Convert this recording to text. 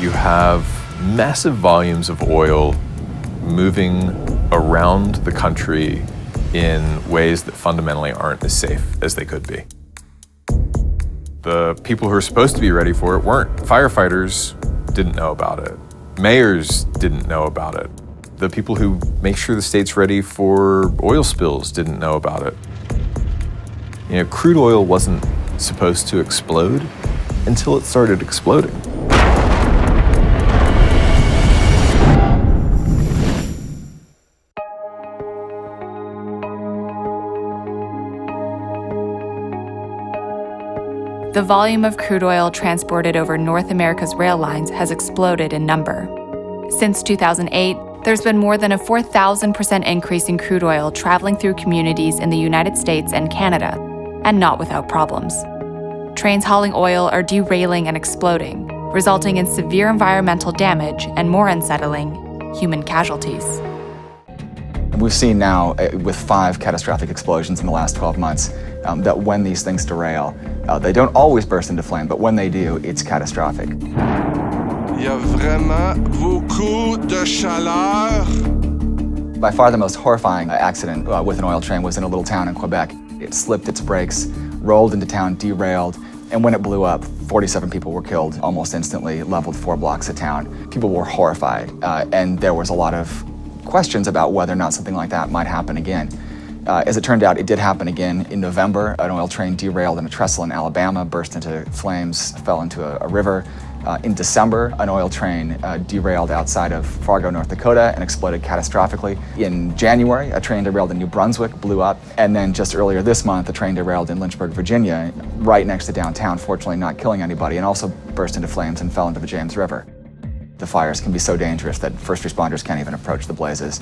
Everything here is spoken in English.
You have massive volumes of oil moving around the country in ways that fundamentally aren't as safe as they could be. The people who are supposed to be ready for it weren't. Firefighters didn't know about it. Mayors didn't know about it. The people who make sure the state's ready for oil spills didn't know about it. You know, crude oil wasn't supposed to explode until it started exploding. The volume of crude oil transported over North America's rail lines has exploded in number. Since 2008, there's been more than a 4,000% increase in crude oil traveling through communities in the United States and Canada, and not without problems. Trains hauling oil are derailing and exploding, resulting in severe environmental damage and, more unsettling, human casualties. We've seen now, with 5 catastrophic explosions in the last 12 months, that when these things derail, they don't always burst into flame, but when they do, it's catastrophic. Il y a vraiment beaucoup de chaleur. By far the most horrifying accident with an oil train was in a little town in Quebec. It slipped its brakes, rolled into town, derailed, and when it blew up, 47 people were killed almost instantly, leveled 4 blocks of town. People were horrified, and there was a lot of questions about whether or not something like that might happen again. As it turned out, it did happen again in November. An oil train derailed in a trestle in Alabama, burst into flames, fell into a river. In December, an oil train derailed outside of Fargo, North Dakota, and exploded catastrophically. In January, a train derailed in New Brunswick, blew up. And then just earlier this month, a train derailed in Lynchburg, Virginia, right next to downtown, fortunately not killing anybody, and also burst into flames and fell into the James River. The fires can be so dangerous that first responders can't even approach the blazes.